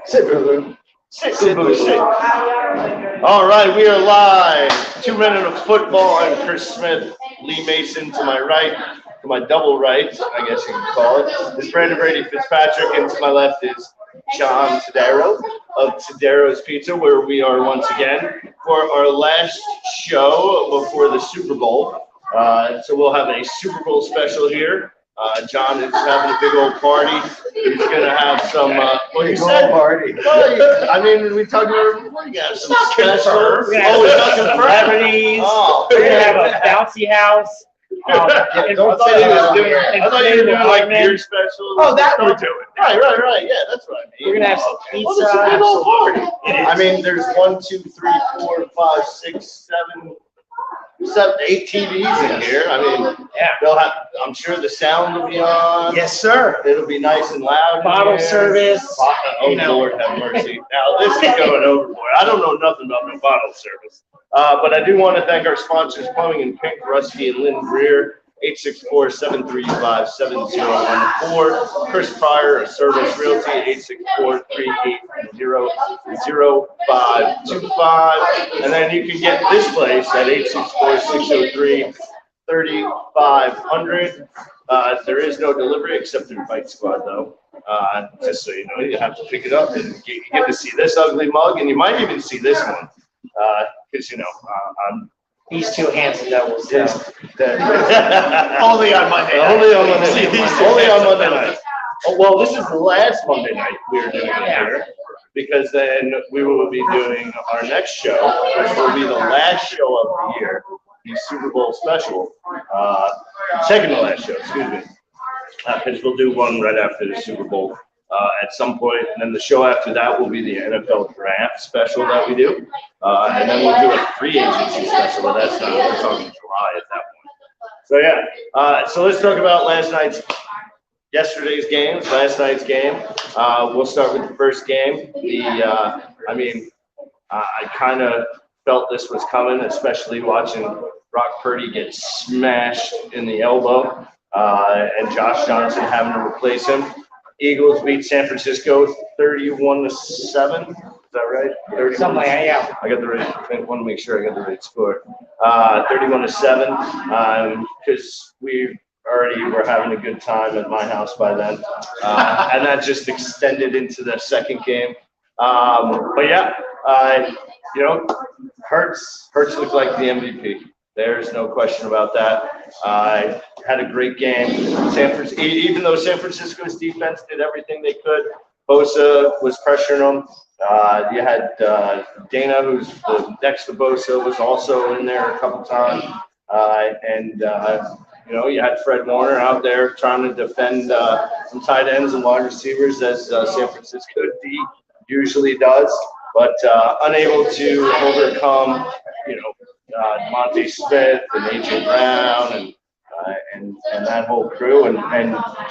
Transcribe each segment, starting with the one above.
Sit, Boo. Sit. All right, we are live. 2 minutes of football. I'm Chris Smith. Lee Mason to my right, to my double right, I guess you could call it, is Brandon Brady Fitzpatrick, and to my left is John Tadaro of Tadaro's Pizza, where we are once again for our last show before the Super Bowl. So we'll have a Super Bowl special here. John is having a big old party. He's gonna have some. What you said? Party. Well, I mean, we talked about. What do you got? Some specials. We're gonna Oh, have we're talking celebrities. Oh, We're gonna have a bouncy house. Don't say that. I thought you were doing like beer specials. Oh, that we're doing. Right. Yeah, that's what I mean. We're gonna have some pizza. Well, it's a big old party. I mean, there's 1, 2, 3, 4, 5, 6, 7, 8 TVs in here. I mean, Yeah. they'll have. I'm sure the sound will be on. Yes, sir. It'll be nice and loud. Bottle service. Oh, Lord have mercy. Now, this is going overboard. I don't know nothing about no bottle service. But I do want to thank our sponsors, Plumbing and Pink, Rusty and Lynn Greer, 864-735-7014. Chris Pryor of Service Realty, 864-380-0525. And then you can get this place at 864-603-3500. There is no delivery except through Bite Squad, though. Just so you know, you have to pick it up, and you get to see this ugly mug, and you might even see this one, because I'm These two handsome devils. So. only on Monday. Only on Monday night. Oh, well, this is the last Monday night we are doing it here, because then we will be doing our next show, which will be the last show of the year, the Super Bowl special. Second to last show, excuse me. Because we'll do one right after the Super Bowl at some point, and then the show after that will be the NFL draft special that we do, and then we'll do a free agency special, but that's not, we're talking July at that point. So yeah, so let's talk about last night's game. We'll start with the first game. I kind of felt this was coming, especially watching Brock Purdy get smashed in the elbow, and Josh Johnson having to replace him. Eagles beat San Francisco 31-7. Is that right? Something like that, yeah. I got the right. I want to make sure I got the right score. 31-7. Because we already were having a good time at my house by then, and that just extended into the second game. But yeah, Hurts looked like the MVP. There's no question about that. Had a great game. Even though San Francisco's defense did everything they could, Bosa was pressuring them. You had Dana, who's next to Bosa, was also in there a couple times. You had Fred Warner out there trying to defend some tight ends and wide receivers, as San Francisco D usually does, but unable to overcome, Monte Smith and A.J. Brown and that whole crew, and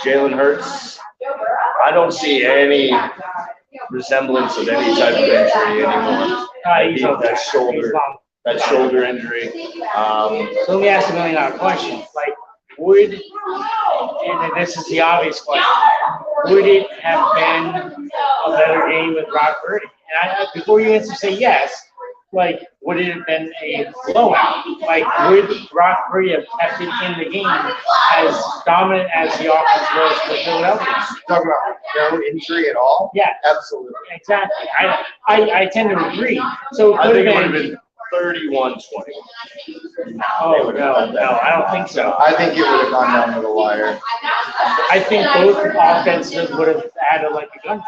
Jalen Hurts. I don't see any resemblance of any type of injury anymore. That shoulder injury. So let me ask a $1 million question. Like, and this is the obvious question, would it have been a better game with Brock Purdy? And before you answer, say yes. Like, would it have been a blowout? Like, would Brock Purdy have kept it in the game as dominant as the offense was for Philadelphia? Talk about no injury at all? Yeah. Absolutely. Exactly. I tend to agree. So I think it would have been 31-20. Oh, no, I don't think so. I think it would have gone down to the wire. I think both offenses would have had a gunfight on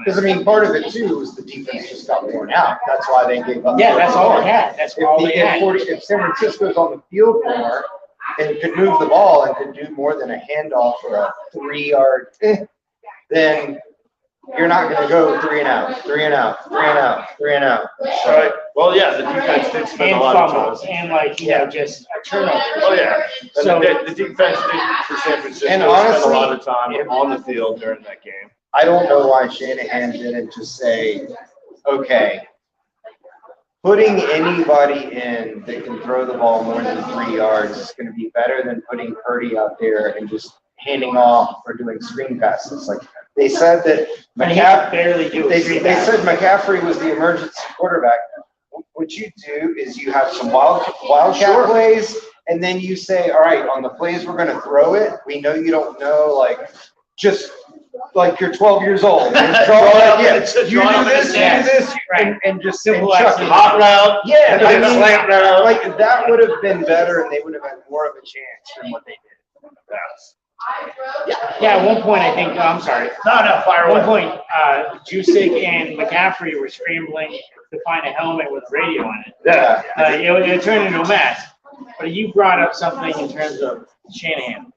it. Because, part of it, too, was the defense just got worn out. That's why they gave up. Yeah, that's all they had. That's all they had. If San Francisco's on the field more and could move the ball and could do more than a handoff or a 3-yard, then you're not going to go 3 and out. Right. Well, yeah, the defense did spend a lot of time. And just a turnover. Oh yeah. So the defense did for San Francisco and honestly, spend a lot of time on the field during that game. I don't know why Shanahan didn't just say, okay, putting anybody in that can throw the ball more than 3 yards is going to be better than putting Purdy out there and just handing off or doing screen passes. Like they said that And he could barely do they it. said McCaffrey was the emergency quarterback. What you do is you have some wildcat plays, and then you say, all right, on the plays we're going to throw it, we know you don't know, like, just like you're 12 years old. And draw you do this, and just Simple chuck action. it. Hot route. Yeah, And then slant route. like that would have been better, and they would have had more of a chance than what they did. Yeah, at one point, I think, I'm sorry. No, fire At one away. point, Jusic and McCaffrey were scrambling to find a helmet with radio on it. Yeah. It turned into a mess. But you brought up something in terms of Shanahan.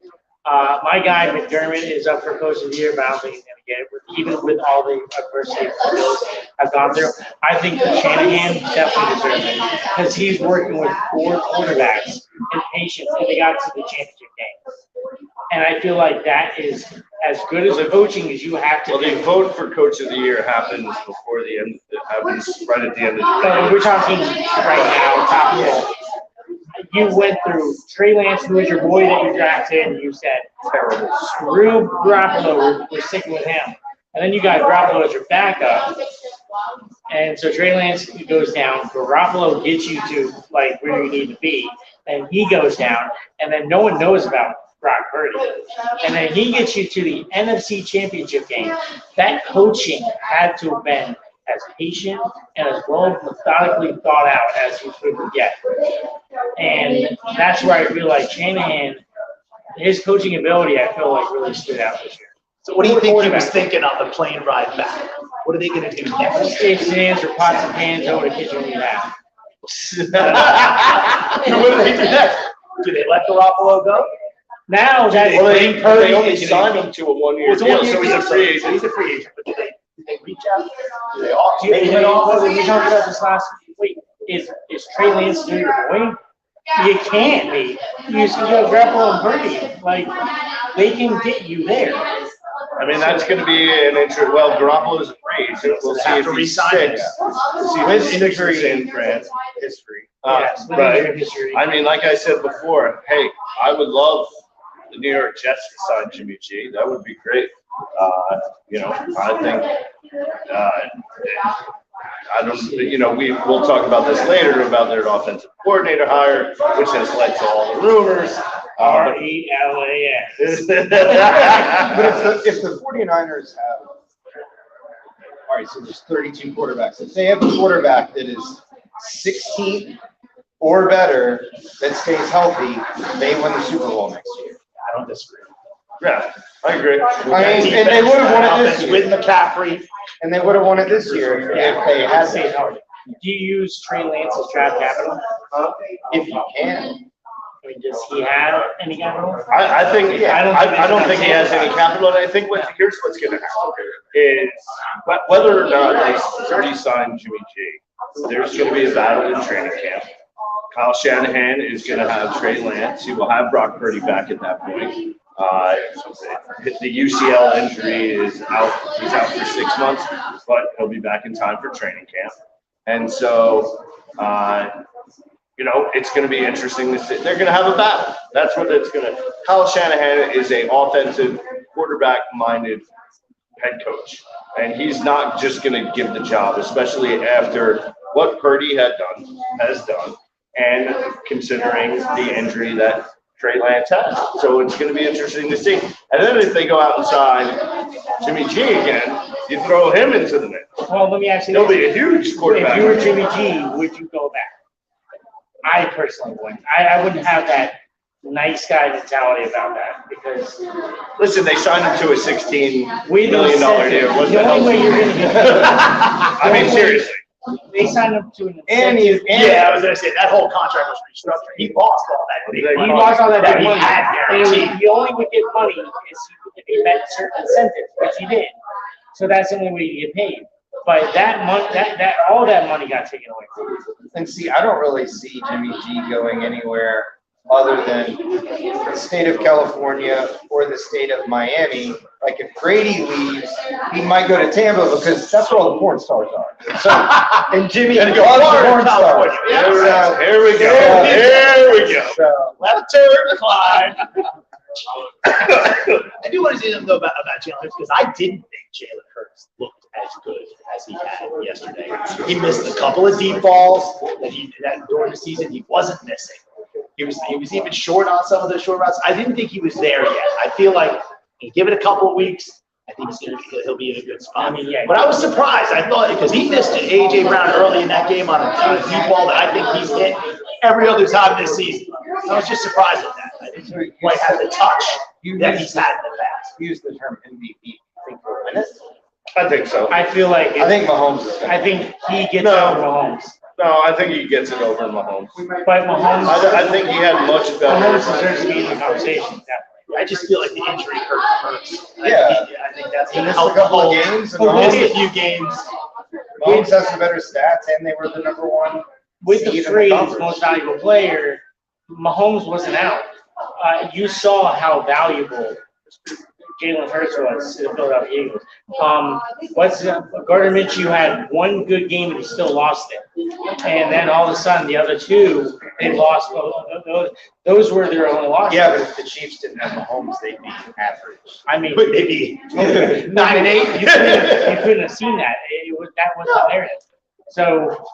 My guy McDermott is up for Coach of the Year, but I don't think he's going to get it. Even with all the adversity the Bills have gone through, I think that Shanahan definitely deserves it because he's working with 4 quarterbacks in patience, and they got to the championship game. And I feel like that is as good as coaching as you have to Well, the do. vote for Coach of the Year happens before the end. It happens right at the end of the But year. we're talking right now, top roll. You went through Trey Lance, who was your boy that you drafted, and you said, Terrible. screw Garoppolo, we're sticking with him. And then you got Garoppolo as your backup. And so Trey Lance goes down, Garoppolo gets you to like where you need to be, and he goes down, and then no one knows about Brock Purdy. And then he gets you to the NFC Championship game. That coaching had to have been as patient and as well methodically thought out as you could get. And that's where I feel like Shanahan, his coaching ability, I feel like really stood out this year. So what do you think he was thinking on the plane ride back? What are they going to do next? Shake hands or pots and pans over the kitchen we have. What do they do next? Do they let Garoppolo go? Now that Well, they only Is it- signed him to a one-year It's a deal, one-year so he's a deal, free so agent. he's a free agent, but do they reach out? Do they offer? we talked about this last week. Is Trey Lance doing your boy? You can't be. You have Garoppolo and Purdy. Like they can get you there. I mean, that's going to be an interesting. Well, Garoppolo's a free agent. We'll see if he re-sign sticks. him. We'll see if With he sticks injury in San Fran. history. Yes, with Right. injury history. I mean, like I said before, hey, I would love the New York Jets to sign Jimmy G. That would be great. I think, I don't, we'll talk about this later about their offensive coordinator hire, which has led to all the rumors. RELAS. But if the 49ers have, all right, so there's 32 quarterbacks. If they have a quarterback that is 16th or better that stays healthy, they win the Super Bowl next year. I don't disagree. Yeah, I agree. I mean, and they would have won it this With year. McCaffrey. And they would have won it this year if they had Say it hard. Do you use Trey Lance's draft capital? if you can. I mean, does he have any capital? I think, I don't think he has any capital. capital, and I think here's what's gonna happen is, whether or not they re-sign Jimmy G, there's gonna be a battle in training camp. Kyle Shanahan is gonna have Trey Lance, he will have Brock Purdy back at that point. The UCL injury is out, he's out for 6 months, but he'll be back in time for training camp. And so, it's going to be interesting to see. They're going to have a battle. That's what it's going to. Kyle Shanahan is a offensive, quarterback-minded head coach, and he's not just going to give the job, especially after what Purdy has done, and considering the injury that Trey Lance has. So it's going to be interesting to see. And then if they go out and sign Jimmy G again, you throw him into the mix. Well, let me ask you He'll this. be a huge quarterback. If you were Jimmy G, would you go back? I personally wouldn't. I wouldn't have that nice guy mentality about that because Listen, they signed him to a $16 we million deal. What The the only way hell? you're going to get I mean, seriously. they signed him to an And incentive. Yeah, I was going to say, that whole contract was restructured. He lost all that. big He He money lost all that that big he money. had And it was- guaranteed. he only would get money if he met certain incentives, which he did. So that's the only way you get paid. But that money, that all that money got taken away from him. And see, I don't really see Jimmy G going anywhere other than the state of California or the state of Miami. Like if Brady leaves, he might go to Tampa because that's where all the porn stars are. So, and Jimmy Gotta loves go porn stars. California. Yeah, So- Here we go. Here we go. So, Left turn, Clyde. I do want to say something though about Jalen Hurts because I didn't think Jalen Hurts looked as good as he had yesterday. He missed a couple of deep balls that during the season he wasn't missing. He was even short on some of the short routes. I didn't think he was there yet. I feel like give it a couple of weeks. I think he'll be in a good spot. I mean, yeah. But I was surprised. I thought because he missed A.J. Brown early in that game on a deep ball that I think he's hit every other time this season. I was just surprised at that. I didn't quite have the touch that he's had in the past. Use the term MVP. Think we'll win it? I think so. I feel like I think Mahomes is I think he gets No. over Mahomes. No, I think he gets it over Mahomes. But Mahomes, I think he had much Mahomes better. deserves to be in the conversation. Definitely. I just feel like the injury hurts. Yeah. I think that's He missed a couple of games, and He missed a Mahomes few games. has some better stats, and they were the number one With the seed in phrase conference. most valuable player, Mahomes wasn't out. You saw how valuable Jalen Hurts was to the Philadelphia Eagles. Gardner Minshew had one good game and he still lost it. And then all of a sudden, the other two, they lost. Those were their only losses. Yeah, but if the Chiefs didn't have Mahomes, they'd be average. I mean, Maybe 9-8. you couldn't have seen that. That wasn't there. So,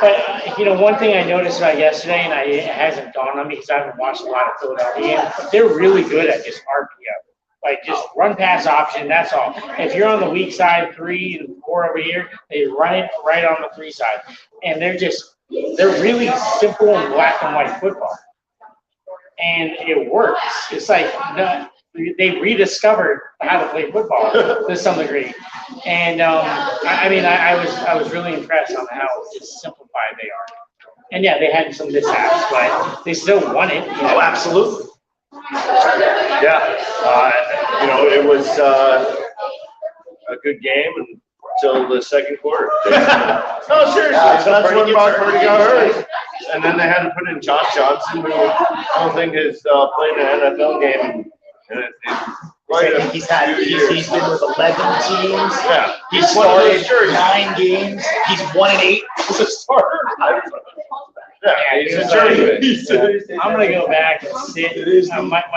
but one thing I noticed about yesterday, and it hasn't dawned on me because I haven't watched a lot of Philadelphia, but they're really good at just RPO. Like just run pass option, that's all. If you're on the weak side, 3 and 4 over here, they run it right on the 3 side. And they're really simple and black and white football. And it works. It's like they rediscovered how to play football to some degree. And I was really impressed on how just simplified they are. And yeah, they had some mishaps, but they still won it. Oh, absolutely. Yeah, it was a good game until the second quarter. No, seriously, that's when Brock Purdy got hurt. And then they had to put in Josh Johnson, who I don't think has played an NFL game He's been with 11 teams. Yeah. He's started 9 games. He's 1-8 as a starter. He's a journeyman. I'm gonna go back and sit. My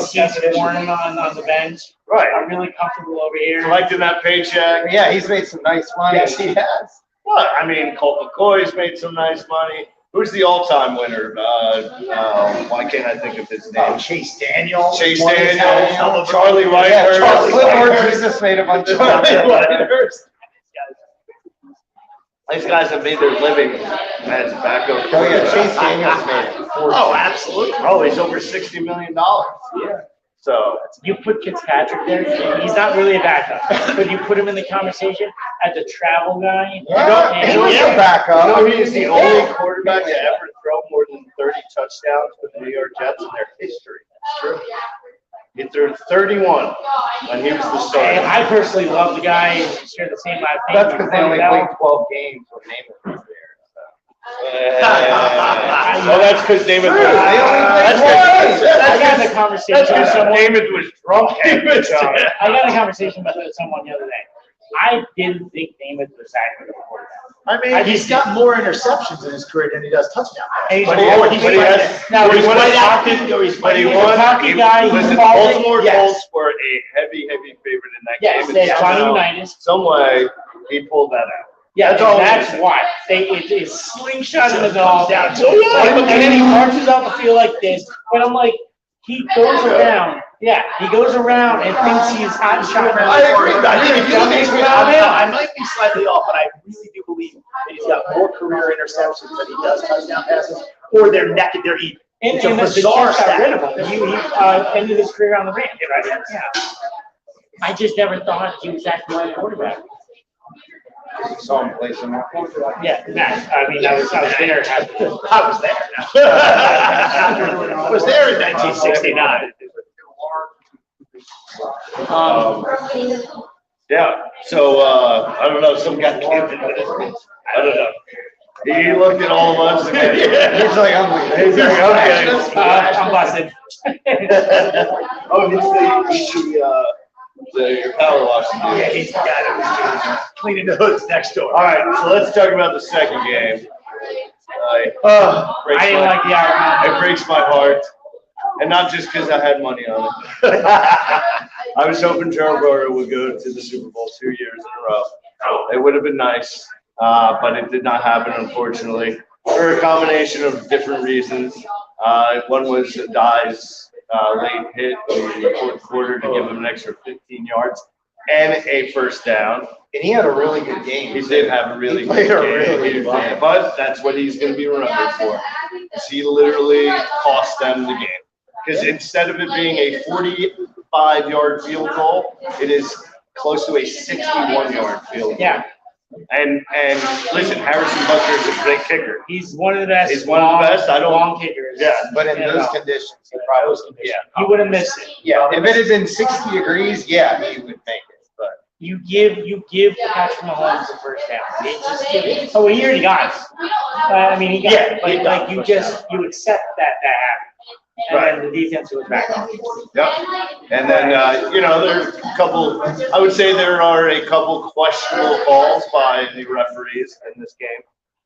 seat's warm on the bench. Right. I'm really comfortable over here. Collecting that paycheck. Yeah, he's made some nice money. Yes, he has. What? I mean, Colt McCoy's made some nice money. Who's the all-time winner? Why can't I think of his name? Chase Daniel. Chase Daniel. Charlie Whitehurst. Yeah, Charlie Whitehurst just made a bunch of money. These guys have made their living as backup. Oh yeah, Chase Daniels made it. Oh, absolutely. Oh, he's over $60 million. Yeah. So You put Fitzpatrick there, he's not really a backup, but you put him in the conversation as a travel guy. He was Yeah. a backup. he's the only quarterback to ever throw more than 30 touchdowns for the New York Jets in their history. That's true. He threw 31 when he was the And starter. I personally love the guy, share the same life. That's because they only played 12 games when Namath was there. Well, that's because David. True, they only played twice. I got in a conversation That's with because someone. David was drunk. I got in a conversation with someone the other day. I didn't think Namath was that good of a quarterback. I mean, He's got more interceptions in his career than he does touchdowns. And he's But a he forward. has. Now, But he's he won right a out. But he He's a won. cocky guy, he's Listen, ballsy. Baltimore Yes. Colts were a heavy favorite in that Yes, game. they and Johnny somehow, Unitas. some way, he pulled that out. Yeah, That's all I'm that's saying. why. It's slingshot in the Comes dog. down to it. And then he marches out the field like this. And I'm like, he goes around. Yeah, he goes around and thinks he's hot and shot. I agree. I think if you look at his career, I Alabama. might be slightly off, but I really do believe that he's got more career interceptions than he does touchdown passes, or they're even. And It's a the bizarre Jets got stat. rid of him. He ended his career on the Rams, right? Yeah. I just never thought he was that good a quarterback. You saw him play some more. Yeah, nice. I mean, I was there. I was there. I was there in 1969. Yeah. So I don't know. Some guy came in. I don't know. He looked at all of us. And He's like, I'm leaving. He's like, okay. I'm busted. Oh, it's your power washing. Yeah, he's the guy that was cleaning the hoods next door. All right, so let's talk about the second game. I didn't like the outcome. It breaks my heart. And not just because I had money on it. I was hoping Joe Burrow would go to the Super Bowl 2 years in a row. It would have been nice, but it did not happen, unfortunately, for a combination of different reasons. One was a Dye's late hit in the fourth quarter to give him an extra 15 yards and a first down. And he had a really good game. He did have a really good game, but that's what he's going to be remembered for. He literally cost them the game. Because instead of it being a 45-yard field goal, it is close to a 61-yard field goal. Yeah. And listen, Harrison Butker is a great kicker. He's one of the best. He's one of the best. Long kickers. Yeah. But in those conditions, he probably he would have missed it. Yeah, if it had been 60 degrees, yeah, he would make it. But You give Patrick Mahomes the first down. You just give it. Oh, he already got it. I mean, he got it. But like you accept that happened. And then the defense was back on. Yep. And then, there's a couple, I would say there are a couple questionable calls by the referees in this game.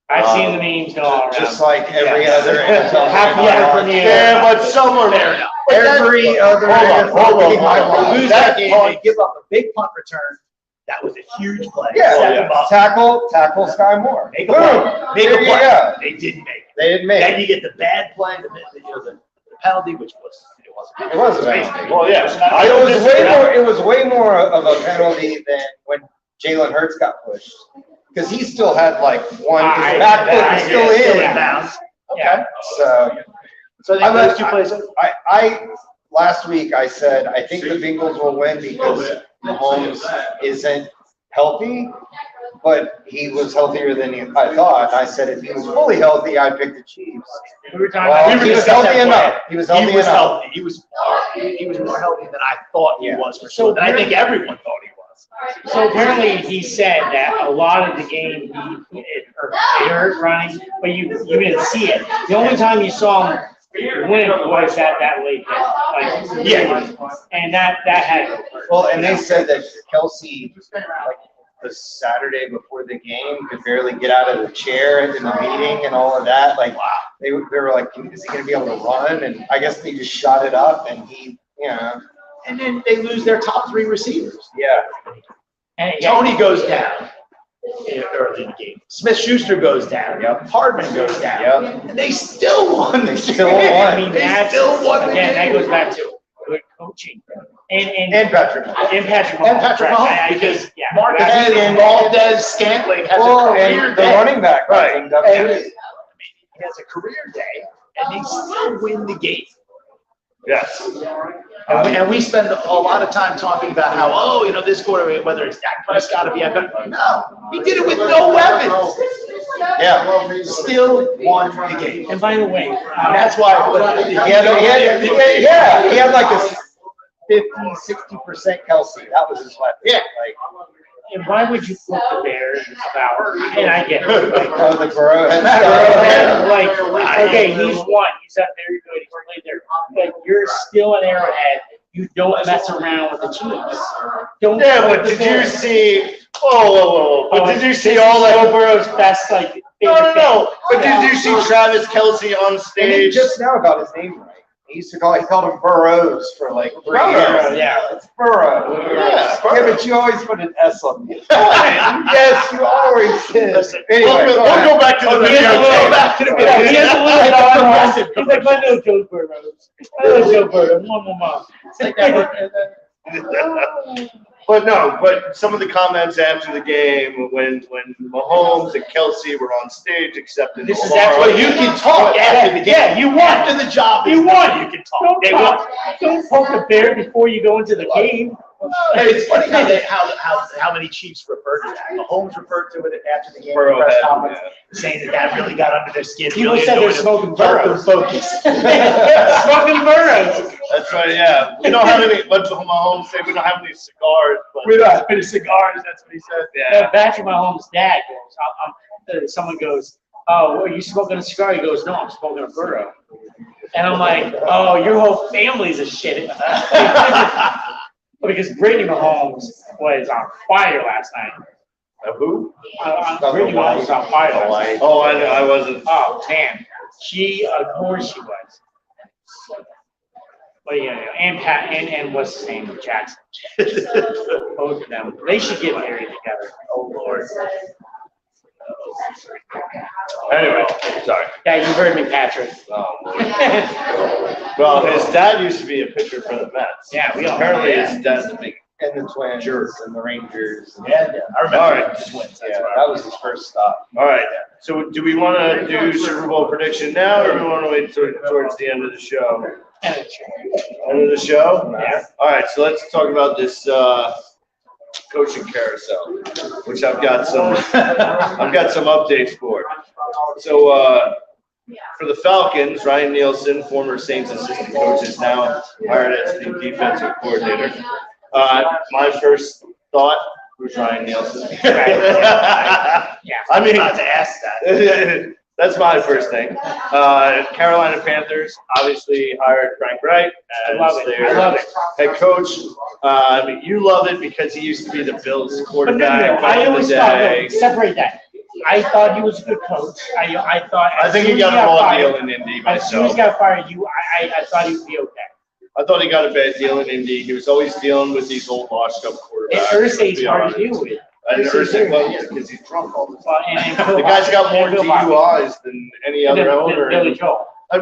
I've seen the memes go all around. just like every other NFL game. Yeah, but some are there now. Every other Hold on. NFL Lose that game, they give up a big punt return. That was a huge play. Yeah, Set them up. tackle Sky Moore. Make a play. Make a There you play. go. They didn't make it. They didn't make Then it. you get the bad play, the penalty, which wasn't. It was a penalty. Well, yeah. It was way more of a penalty than when Jalen Hurts got pushed. Because he still had like one, his back foot was still in. Bounds. Yeah. So I think those two plays. I last week I said I think the Bengals will win because Mahomes isn't healthy, but he was healthier than I thought. I said if he was fully healthy, I'd pick the Chiefs. We were talking Well, about he was healthy enough. He was healthy enough. healthy. He was more healthy than I thought he was for sure. And I think everyone thought he was. So apparently he said that a lot of the game it hurt running, but you didn't see it. The only time you saw him win was that late hit. And that had. Well, and they said that Kelsey, like the Saturday before the game, could barely get out of the chair in the meeting and all of that. Like, they were like, is he going to be able to run? And I guess they just shot it up, and he, And then they lose their top three receivers. yeah. And Tony goes down early in the game. Smith-Schuster goes down. Yep. Hardman goes down. Yep. And they still won. They still won. I mean, They that's still won the again. That game. goes back to good coaching and Patrick. Patrick Mahomes. And Patrick Mahomes, because Marquez and Valdez Scantling has a career and the day. running back. Right. And, He has a career day, and they still win the game. Yes. And we spend a lot of time talking about how, this quarter, whether it's Dak Prescott or no, he did it with no weapons. yeah. Still won the game. And by the way, And that's why. He had like a 50-60% Kelsey. That was his weapon. Yeah. Like, and why would you put the Bears about? And I get it. Like, the Burrow. okay, he's won. He's not very good. He's played there. But you're still an Arrowhead. You don't mess around with the Chiefs. Don't. Yeah, but did you see? Whoa. But did you see all Joe that? Burrow's best like? No. But did you see Travis Kelce on And he stage? just now got his name right. He called him Burrows for like 3 years. Yeah. It's Burrow. Yeah, But you always put an S on it. Yes, you always did. Anyway, We'll go back to the video. Go back to the Yeah, he has a little bit on Progressive. He's like, I know Joe Burrows. I know Joe Burrow. Mom. But some of the comments after the game when Mahomes and Kelce were on stage accepting This is the bar. actually- Well, you can talk after the game. Yeah, you won. After the job is You done, won. you can talk. They won. Don't poke the bear before you go into the game. Hey, it's funny how many Chiefs referred to that. Mahomes referred to it after the game Burrow press had, conference, saying that really got under their skin. People really said they're annoyed them. smoking Kept them Burrows. focused. Smoking Burrows. That's right, yeah. We don't have any, what did Mahomes say? We don't have any cigars. But We don't have any cigars, that's what he said. yeah. Patrick Mahomes' dad goes, someone goes, oh, are you smoking a cigar? He goes, no, I'm smoking a Burrow. And I'm like, oh, your whole family's a shit. Because Brittany Mahomes was on fire last night. Who? Brittany Mahomes was on fire last night. Oh, I wasn't. Oh, man. She, of course she was. What are you gonna do? And Pat and what's his name? Jackson. Both of them. They should get married together. Oh, Lord. Anyway, sorry. Yeah, you heard me, Patrick. Oh, Lord. Well, his dad used to be a pitcher for the Mets. Yeah, we all. Apparently, Yeah. his dad's a big. And the Twins and the Rangers. Yeah, I remember All right. the Twins. Yeah, that was his first stop. All right. So, do we want to do Super Bowl prediction now, or do we want to wait towards the end of the show? End of the show? Yeah. All right. So let's talk about this coaching carousel, which I've got some updates for. So for the Falcons, Ryan Nielsen, former Saints assistant coach, is now hired as the defensive coordinator. My first thought was Ryan Nielsen. Yeah. I mean, about to ask that. that's my first thing. Carolina Panthers obviously hired Frank Wright as I love it. their I love it. head coach. You love it because he used to be the Bills But quarterback I back in the always thought, day. no, separate that. I thought he was a good coach. I thought. I think he got a raw deal in Indy As soon as myself. he got fired, I thought he would be okay. I thought he got a bad deal in Indy. He was always dealing with these old washed up quarterbacks. And Irsay's let's be hard to honest. deal with. And Irsay, well, because he's drunk all the time. Well, and The guy's got more Bill Bobby. DUIs than any other owner. Billy Joel. Than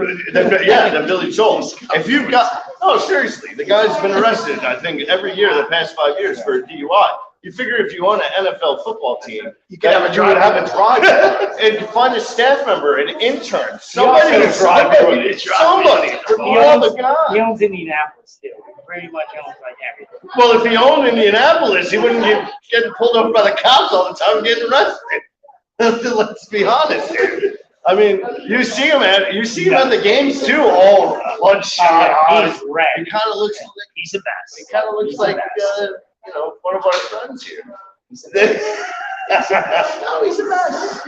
Billy Joel. If you've got, no, seriously, the guy's been arrested, I think, every year, the past 5 years for a DUI. You figure if you own an NFL football team, You could have a driver. and find a staff member, an intern, somebody to also- drive you. Somebody. He All the owns, guys. he owns Indianapolis too. He pretty much owns like everything. Well, if he owned Indianapolis, he wouldn't get getting pulled over by the cops all the time and getting arrested. Let's be honest here. I mean, you see him at the games too, all bloodshot. He's red. He kind of looks like He's a mess. he kind of looks He's a like mess. one of our friends here. No, he's a mess.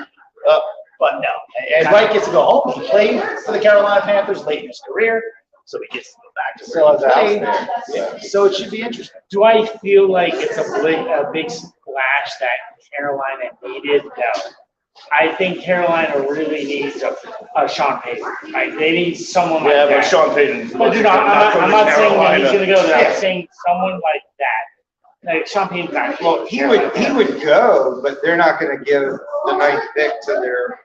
But no, and Wright gets to go home. He played for the Carolina Panthers late in his career, so he gets to go back to Still where has he a played. house there. Yeah. So it should be interesting. Do I feel like it's a big splash that Carolina needed? No. I think Carolina really needs a Sean Payton. Like, they need someone like Yeah, but that. Sean Payton's. But dude, I'm not saying that he's gonna go there. Yeah. I'm saying someone like that. Like Sean Payton's not. Well, he would go, but they're not gonna give the ninth pick to their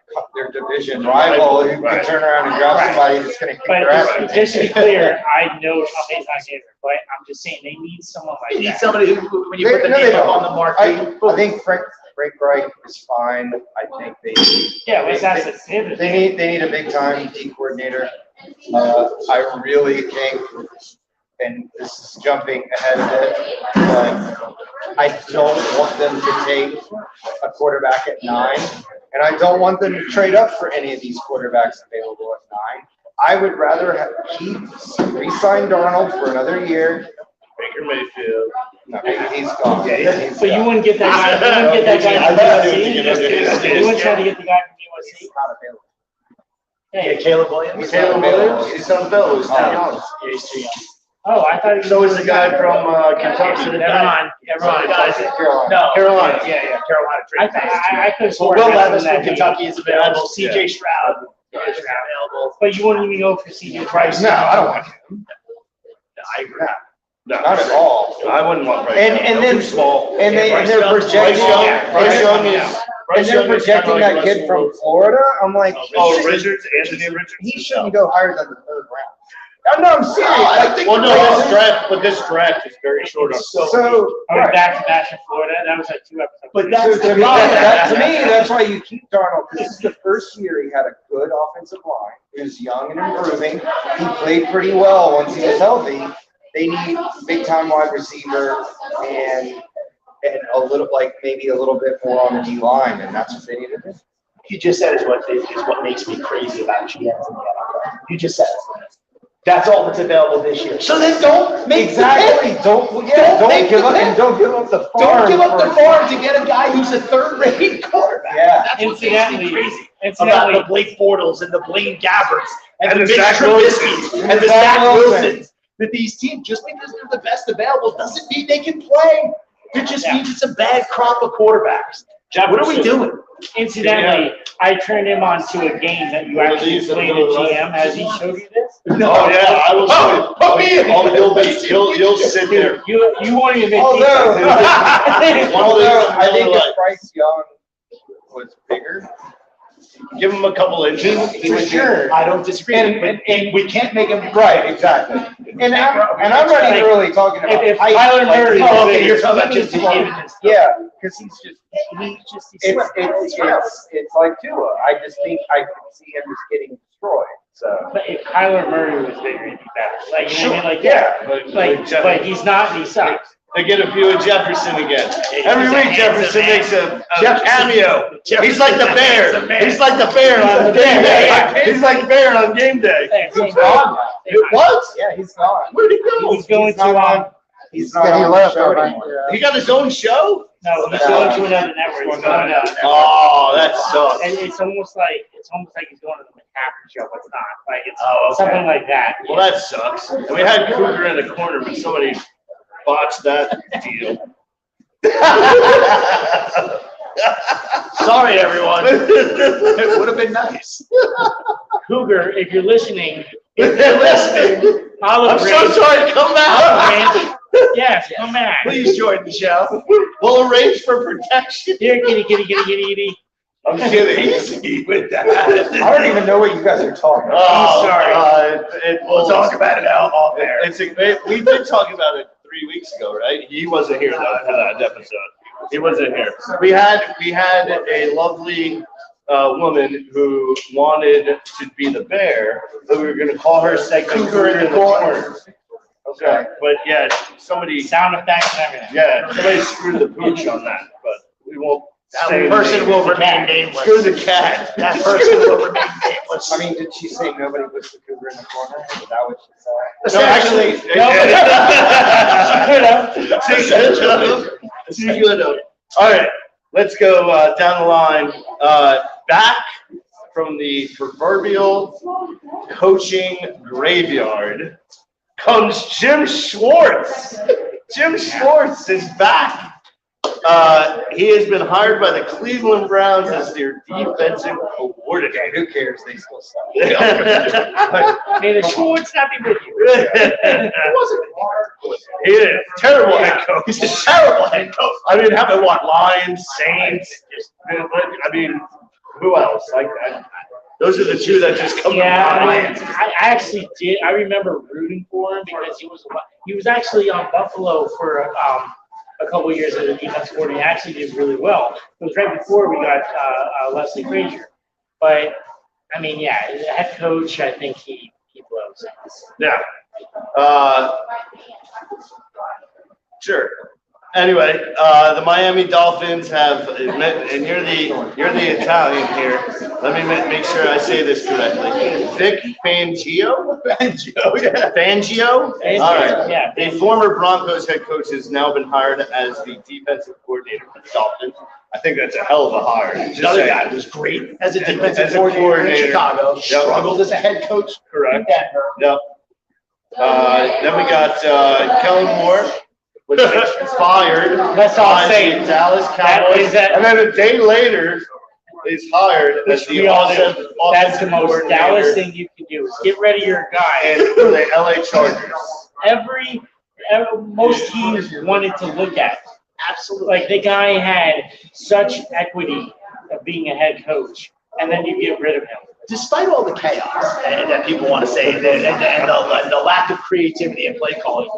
division rival who Right. can turn around and drop somebody that's gonna kick their ass. But just to be clear, I know Sean Payton's not getting it, but I'm just saying they need someone You like need that. somebody who, when you They- put the no, they name up don't. on the marquee. I think Frank Wright is fine. I think Yeah, what's that? They they need a big time D coordinator. I really think, and this is jumping ahead of it, but I don't want them to take a quarterback at 9, and I don't want them to trade up for any of these quarterbacks available at 9. I would rather re-sign Darnold for another year. Baker Mayfield. No, he's gone. He's So you gone. wouldn't get that guy, you wouldn't get that guy I from thought you USC? were gonna You wouldn't try to get the guy from USC? He's not available. Hey, Caleb Williams. He's Caleb not available. Williams. He's on Bill. He's not young. Yeah, he's too young. oh, I thought he was. So is the guy from Kentucky. Never mind, never mind. Carolina. No, Carolina. Yeah, Carolina. I could have Well, sworn. Will he was Levis in that from Kentucky is available. CJ Stroud is available. But you wouldn't even go for CJ Price. No, I don't want him. I agree. No, Not at all. I wouldn't want Bryce And- Young. and They're then- too small. And they're Bryce projecting, Young, Bryce Young is. and Bryce they're Young is projecting kinda like that kid Russell from Wilson. Florida. I'm like, Oh, Richards, Anthony Richards. he shouldn't go higher than the 3rd round. No, I'm serious. I think. Well, no, this draft is very short on. So, I was right. back to back in Florida. That was like 2 episodes. But So that's to the me, problem. to me, that's why you keep Darnold. This is the first year he had a good offensive line. He was young and improving. He played pretty well once he was healthy. They need big time wide receiver and a little, like maybe a little bit more on the D line, and that's what they need to do. You just said is what makes me crazy about GMs in the NFL. You just said it. That's all that's available this year. So then don't make Exactly. Don't Don't give up and don't give up the farm. Don't give up the for- farm to get a guy who's a 3rd-rate quarterback. Yeah. That's what makes me Incidentally, crazy about the Blake Bortles and the Blaine Gabberts and the Mitch Zach Trubisky's Wilson. and the Zach Wilsons. That these teams, just because they're the best available, doesn't mean they can play. It just means it's a bad crop of quarterbacks. What are we doing? Incidentally, I turned him on to a game that you actually played at GM. Has he showed you this? Oh, yeah, I will show you. Put me in. You'll sit there. You won't even make Although I think Like- if Bryce Young was bigger, Give him a couple inches. for sure. I don't disagree. And we can't make him. Right, exactly. And I'm not even really talking about If height. Tyler like- Murray- Oh, okay, you're talking about just evenness. Yeah, because he's He's it's like Tua. I just think I could see him just getting destroyed. So But if Kyler Murray was bigger, he'd be better. Like, you know what I mean? Like, yeah. but he's not, and he sucks. They get a view of Jefferson again. Every He's a week Jefferson handsome makes a cameo. He's like the bear. Jefferson's a man. He's like the bear on He's a game day. bear. He's like the bear on game day. He's gone now. What? Yeah, he's gone. Where'd he go? He's going to, He's not on the show anymore. He got his own show? no, he's going to another network. He's going to, Oh, that sucks. and it's almost like he's going to the McCaffrey show, but it's not. Like, it's Oh, okay. something like that. Well, that sucks. And we had Cougar in the corner, but somebody botched that deal. Sorry, everyone. It would have been nice. Cougar, if you're listening, I'm Olive so Branch. sorry. Come back. Olive Branch. Yes, come back. Please join the show. We'll arrange for protection. Here, kitty. I'm kidding. Easy with that. I don't even know what you guys are talking about. Oh, sorry. We'll talk about it out off there. We did talk about it 3 weeks ago, right? He wasn't here though for that episode. He wasn't here. We had a lovely woman who wanted to be the bear, but we were going to call her segment Cougar in the corner. Okay, but yeah, somebody, Sound effects and everything. yeah, somebody screwed the pooch on that, but we won't. say That person the will name. remain nameless. Screw the cat. That person will remain nameless. I mean, did she say nobody puts the cougar in the corner? Is that what she said? No, actually, all right, let's go down the line. Back from the proverbial coaching graveyard comes Jim Schwartz. Jim Schwartz is back. He has been hired by the Cleveland Browns as their defensive coordinator. Who cares? They still suck. May the Schwartz not be with you. It wasn't hard. He is a terrible head coach. He's a terrible head coach. I mean, how about what? Lions, Saints. I mean, who else? Like that? Those are the two that just come Yeah, to I mind. mean, I actually did. I remember rooting for him because he was actually on Buffalo for a couple of years as a defense coordinator. He actually did really well. It was right before we got Leslie Frazier. But I mean, yeah, as a head coach, I think he blows. Yeah. Sure. Anyway, the Miami Dolphins have, and you're the Italian here. Let me make sure I say this correctly. Vic Fangio? Fangio? All right. Yeah. A former Broncos head coach has now been hired as the defensive coordinator for the Dolphins. I think that's a hell of a hire. Just Another saying. guy was great as a As defensive a coordinator in coordinator. Chicago. Yep. Struggled as a head coach in Correct. Denver. Yep. Then we got Kellen Moore, which is fired. Let's all by say the Dallas that Cowboys. is that- And then a day later, is hired as the We all do. offensive That's the most coordinator Dallas thing you can do is get rid of your guy. and for the LA Chargers. Most teams wanted to look at. Absolutely. Like the guy had such equity of being a head coach, and then you get rid of him. Despite all the chaos that people want to say, and the lack of creativity in play calling,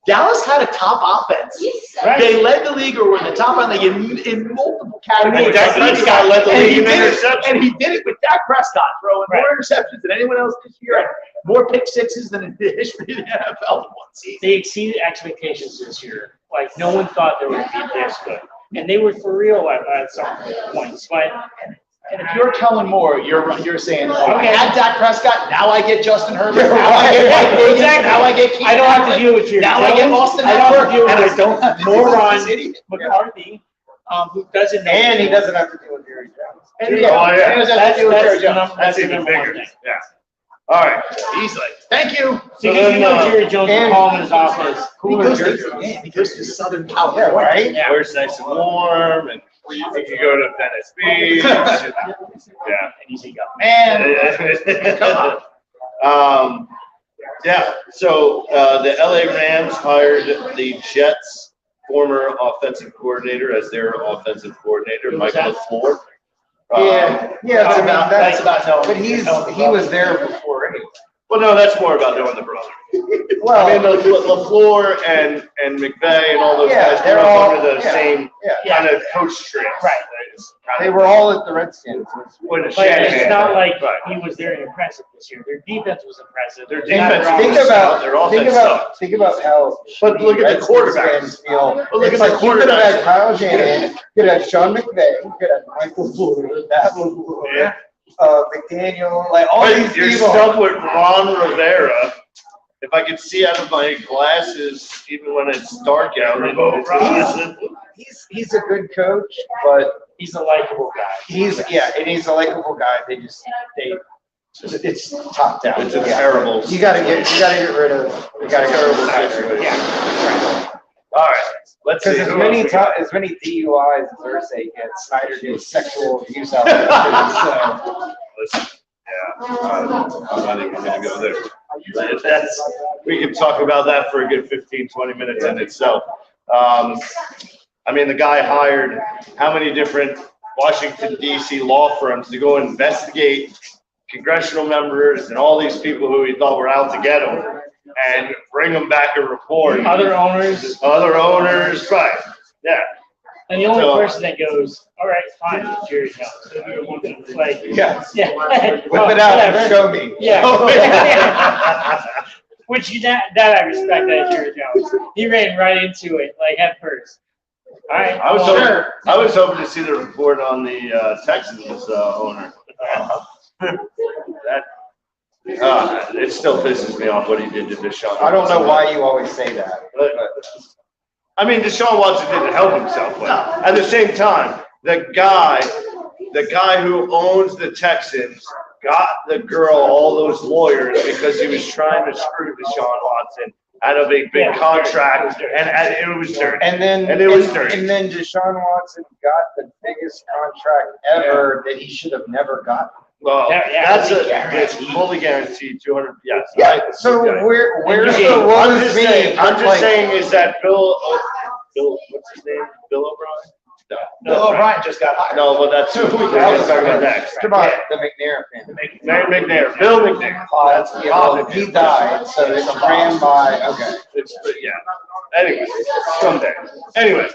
Dallas had a top offense. Right? They led the league or were in the top of the league in multiple categories. Dak Prescott led the And league he in did it- interceptions. And he did it with Dak Prescott throwing Right. more interceptions than anyone else this year, and more pick sixes than in the history of the NFL in one season. They exceeded expectations this year. Like no one thought they would be this good, and they were for real at some points. But And if you're Kellen Moore, you're saying, oh, I Okay. had Dak Prescott, now I get Justin Herbert, now I get Mike Williams, Exactly. now I get Keenan I don't have to Allen, deal with your now I get Jones. Austin I don't have to Eckler, deal and with I don't have to deal with moron this idiot. McCarthy, who doesn't know. And he doesn't have to deal with Jerry Jones. And Yeah. Oh, yeah. He doesn't have to deal with Jerry Jones. That's the even number one bigger. thing. Yeah. All right. He's like, thank you. So then, you know Jerry Jones will call him in his office. He goes to Southern Yeah, California. right? Yeah. Where it's nice and warm and You could go to Venice Beach. Yeah. And you say, man, come on. Yeah, so the LA Rams hired the Jets' former offensive coordinator as their offensive coordinator, Mike LaFleur. That's about knowing. But he was there before anyway. Well, no, that's more about knowing the brother. Well, I mean, LaFleur and McVay and all those guys they're were all under the same kind of coach tree. Right. they were all at the Redskins. When But it's not like he was very impressive this year. Their defense was impressive. Their defense Think was about their offense sucked. think about how. But look at the Redskins quarterback. fans feel. But look It's at the like you could have quarterback. had Kyle Shanahan, you could have Sean McVay, you could have Michael Fleur, Matt LaFleur, Yeah. McDaniel, like all these You're people. stuck with Ron Rivera. If I could see out of my glasses, even when it's dark out, He's a good coach, but He's a likable guy. he's a likable guy. It's top down. It's a terrible. You gotta get rid of. You gotta get rid of situation. Yeah. All right, let's see. Because as many DUIs as Ursay gets, Snyder gets sexual abuse out there. Listen, I'm not even gonna go there. We can talk about that for a good 15, 20 minutes in itself. I mean, the guy hired how many different Washington DC law firms to go investigate congressional members and all these people who he thought were out to get him and bring them back a report. Other owners. Right, yeah. And the only person that goes, all right, fine, it's Jerry Jones. Like, Yeah. yeah. Whip it out and show me. Yeah. Which that I respect that Jerry Jones. He ran right into it, like head first. All right. I was hoping to see the report on the Texans owner. It still pisses me off what he did to Deshaun. I don't know why you always say that. But I mean, Deshaun Watson didn't help himself, but at the same time, the guy who owns the Texans got the girl all those lawyers because he was trying to screw Deshaun Watson out of a big contract, and it was dirty. And then Deshaun Watson got the biggest contract ever that he should have never gotten. Well, it's fully guaranteed 200. Yes. Yeah. So where's the I'm just saying is that Bill, what's his name? Bill O'Brien? No. Bill O'Brien just got hired. No, but that's who we're talking about next. Come on, the McNair family. McNair. Bill McNair. He died, so it's ran by. Okay. Yeah. Anyway, someday. Anyway,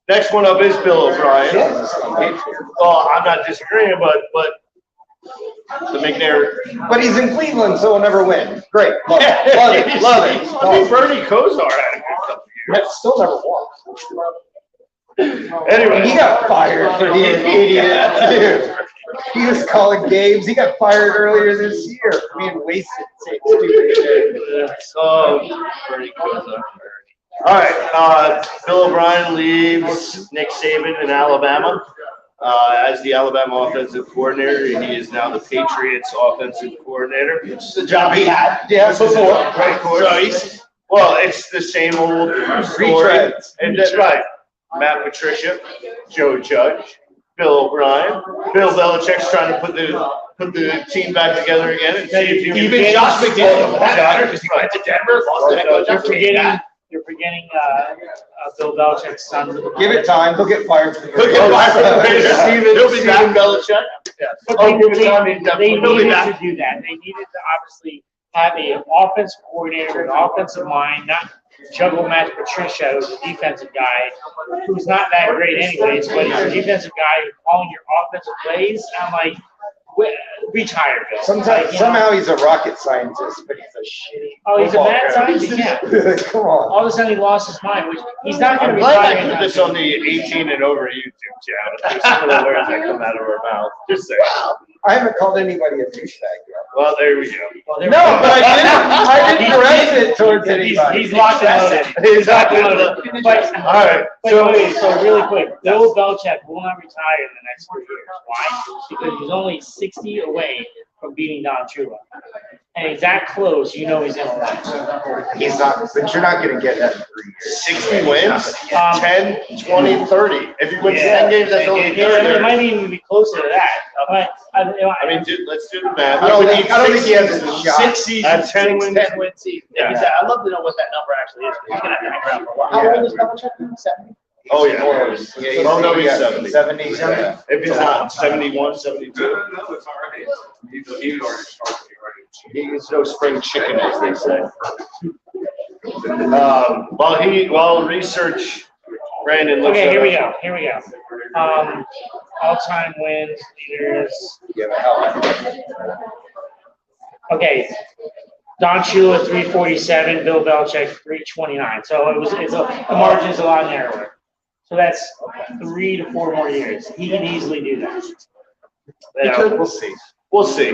next one up is Bill O'Brien. Well, I'm not disagreeing, but the McNair. But he's in Cleveland, so he'll never win. Great. Love it. Love it. I mean, Bernie Kosar had a good couple years. Still never won. Anyway. He got fired for being an idiot, too. He was calling games. He got fired earlier this year for being wasted saying stupid shit. Bernie Kosar. All right. Bill O'Brien leaves Nick Saban in Alabama. As the Alabama offensive coordinator, he is now the Patriots offensive coordinator. It's the job he had. Yeah, before. Right, well, it's the same old story. Retreads. And that's right. Matt Patricia, Joe Judge, Bill O'Brien, Bill Belichick's trying to put the team back together again. And see if Even Josh McDaniels, for that matter, because he went to Denver, lost the head coach. You're forgetting Bill Belichick's son. Give it time. He'll get fired. He'll get fired. He'll be back. Belichick. But they needed to do that. They needed to obviously have an offensive coordinator with an offensive mind, not juggle Matt Patricia, who's a defensive guy, who's not that great anyways, but he's a defensive guy who's calling your offensive plays. I'm like, retire, Bill. Somehow he's a rocket scientist, but he's a shitty. Oh, he's a mad coach. scientist? Yeah. Come on. All of a sudden, he lost his mind, which he's not going I'm to glad retire. I put this on the 18 and over YouTube channel. There's some of the words that come out of our mouth. Just saying. I haven't called anybody a douchebag yet. Well, there we go. Well, No, but I didn't direct it towards anybody. He's locked and loaded. He's locked and loaded. But, All right. So really quick, Bill Belichick will not retire in the next 3 years. Why? Because he's only 60 away from beating Don Shula. and he's that close, you know he's in the line. He's not, but you're not gonna get that in 3 years. 60 wins, 10, 20, 30. If he wins 10 games, that's only Yeah, it 30. might even be closer to that. But I mean, let's do the math. I don't think he has a shot. 6 seasons, 10 10 win season. Yeah. Yeah. I'd love to know what that number actually is. He's gonna have to hang around for a while. How old is Belichick? 70? Oh, yeah. Yeah, Oh, no, he's yeah, 70. 70. Yeah. If he's not 71, 72. No, it's all right. He's already started. He's no spring chicken, as they say. While research, Brandon looks okay, at here we us. go. Here we go. All-time wins, leaders. Yeah, but hell, Okay, Don Shula 347, Bill Belichick 329. So the margin's a lot narrower. So that's 3 to 4 more years. He can easily do that. Yeah, we'll see. We'll see.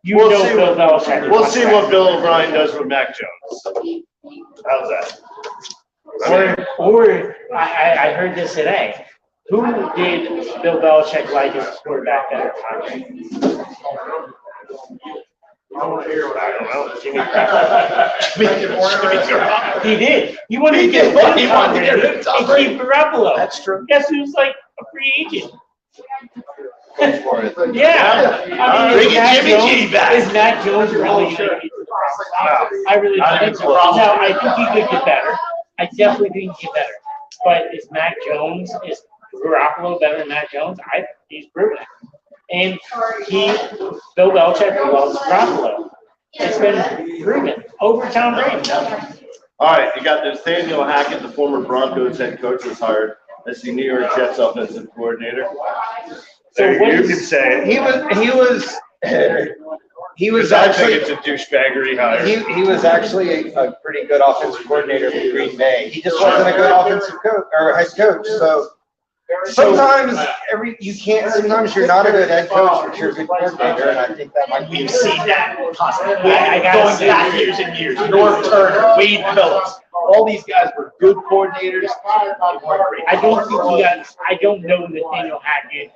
You We'll know see Bill Belichick. We'll see what Bill O'Brien does with Mac Jones. How's that? Or I heard this today. Who did Bill Belichick like as a quarterback at the time? I don't know. He did. He wanted to get Keith Garoppolo. That's true. Guess who's like a free agent? go for it. Yeah. I mean, Bring Jimmy G back. Is Mac Jones really going to be I really don't think so. Now, I think he could get better. I definitely think he could get better. But is Garoppolo better than Mac Jones? He's proven it. And Bill Belichick loves Garoppolo. It's been proven over Tom Brady. All right, you got Nathaniel Hackett, the former Broncos head coach, was hired as the New York Jets offensive coordinator. So There, what you is- can say it. He was Because I think actually, it's a douchebaggery hire. he was actually a pretty good offensive coordinator for Green Bay. He just wasn't a good offensive coach or head coach, so. Sometimes sometimes you're not a good head coach, but you're a good coordinator, and I think that might be. We've seen that constantly. I gotta Going say- back years and years. North Turner, Wade Phillips, all these guys were good coordinators. They weren't great. I don't know Nathaniel Hackett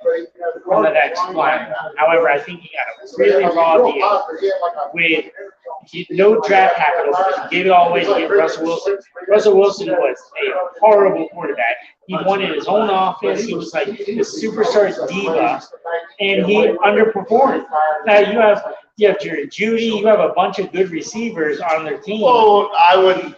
from the next line. However, I think he got a really raw deal with no draft capital. He gave it all away to get Russell Wilson. Russell Wilson was a horrible quarterback. He wanted his own offense. He was like the superstar diva, and he underperformed. Now you have Jerry Judy. You have a bunch of good receivers on their team. Well, I wouldn't.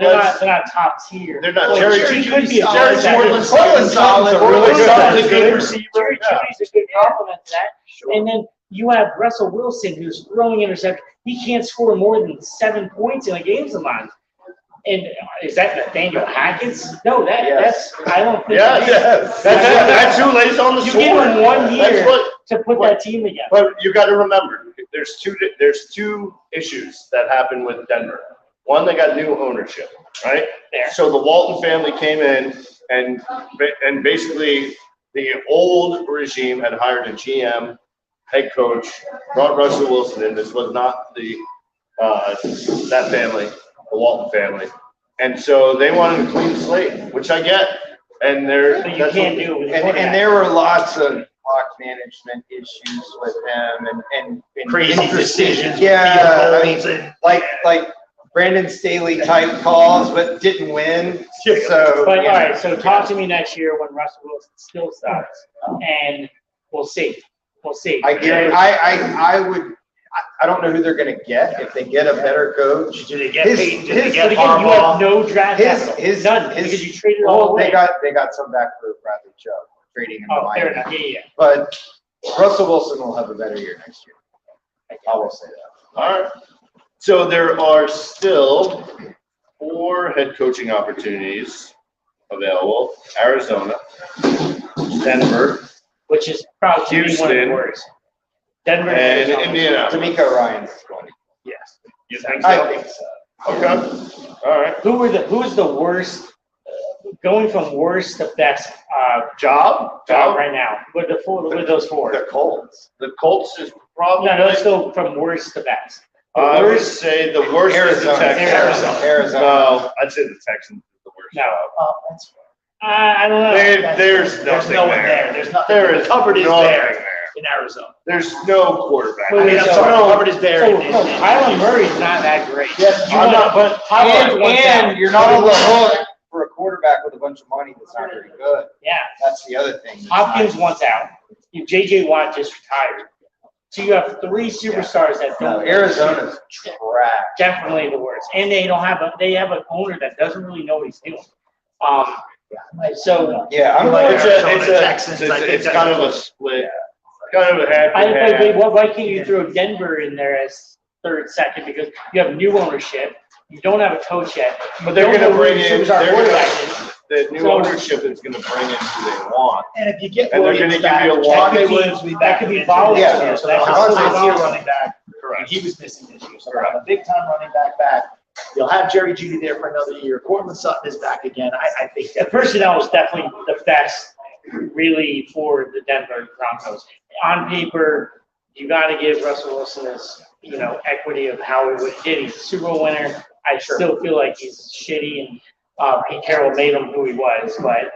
They're not top tier. They're not. Well, Jerry Jerry Judy's could be a solid. good Portland's Portland's solid. Portland's Solid, a good receiver. Jerry Judy's a good compliment to that. And then you have Russell Wilson, who's throwing interceptions. He can't score more than 7 points in a game sometimes. And is that Nathaniel Hackett's? No, that's I don't think. Yes. That's who lays on the You sword. give him 1 year That's to put that team together. But you got to remember, there's two issues that happened with Denver. One, they got new ownership, right? There. So the Walton family came in and basically the old regime had hired a GM, head coach, brought Russell Wilson in. This was not that family, the Walton family. And so they wanted a clean slate, which I get. And But you can't do it with a And quarterback. there were lots of clock management issues with him and Crazy decisions. Yeah, I field mean, goals like Brandon Staley type calls, but didn't win. So, But all yeah. right, so talk to me next year when Russell Wilson still sucks, and we'll see. We'll see. I don't know who they're gonna get. If they get a better coach. Do they get His- paid? Do they his- get But again, you have Harbaugh? no draft capital. None, because you traded all Well, away. they got some back for Bradley Chubb, trading him to Oh, fair Miami. enough, yeah. But Russell Wilson will have a better year next year. I will say that. All right. So there are still 4 head coaching opportunities available. Arizona, Denver, Which is probably one of Houston, the worst. Denver and Indiana. D'Amico Ryan's going. Yes. You think I so? think so. Okay. All right. Who's the worst? Going from worst to best Job right now with those 4. The Colts. The Colts is probably. No, let's go from worst to best. The I would worst. say the worst is the Arizona. Texans. Arizona. No, I'd say the Texans is the worst. No, That's I don't know. There's There's nothing no one there. there. There's nothing. There is Covered is nothing there. in Arizona. There's no quarterback. I mean, I'm sorry, Hubbard is there. So, no, Kyler Murray's not that great. Yes, You I'm want- not, but And you're not on the hook for a quarterback with a bunch of money that's not very good. Yeah, That's the other thing. Hopkins wants out. JJ Watt just retired. So you have three superstars that No, don't. Arizona's trash. Definitely the worst. And they have an owner that doesn't really know what he's doing. So Yeah, I'm Like like, Arizona, Texans, I think It's that's kind of a good. split, kind of a half I, and half. why can't you throw Denver in there as third, second? Because you have new ownership. You don't have a coach yet. But they're Don't gonna know who bring your in, superstar they're quarterback gonna, is. the new So- ownership is gonna bring in who they want. And if you get And they're Williams gonna back, give you a Javonte lot. Williams will be That back. could be eventually volatile. next year, so they'll That have could be a volatile. running back. Correct. He was missing this year, so they'll have a big time running back. You'll have Jerry Jeudy there for another year. Cortland Sutton is back again. I think The that personnel is definitely the best, really, for the Denver Broncos. On paper, you got to give Russell Wilson this, equity of how he did. He's a Super Bowl winner. I still feel like he's shitty, and Pete Carroll made him who he was. But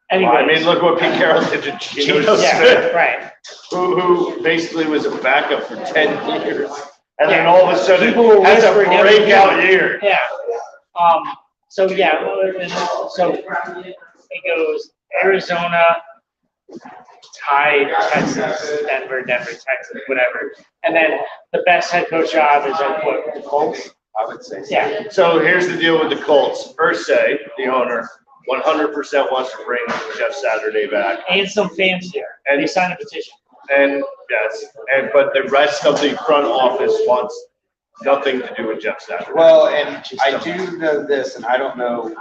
anyway, I mean, look what Pete Carroll did to Geno yeah, Smith, right. who basically was a backup for 10 years. And then Yeah. all of a sudden, People were has a whispering every breakout year. year. Yeah. So yeah. So it goes Arizona, tied Texas, Denver, Texas, whatever. And then the best head coach job is at what, the Colts? I would say so. Yeah. So here's the deal with the Colts. Irsay, the owner, 100% wants to bring Jeff Saturday back. And some fans there. And they signed a petition. And yes, but the rest of the front office wants nothing to do with Jeff Saturday. Well, and I do know this, and I don't know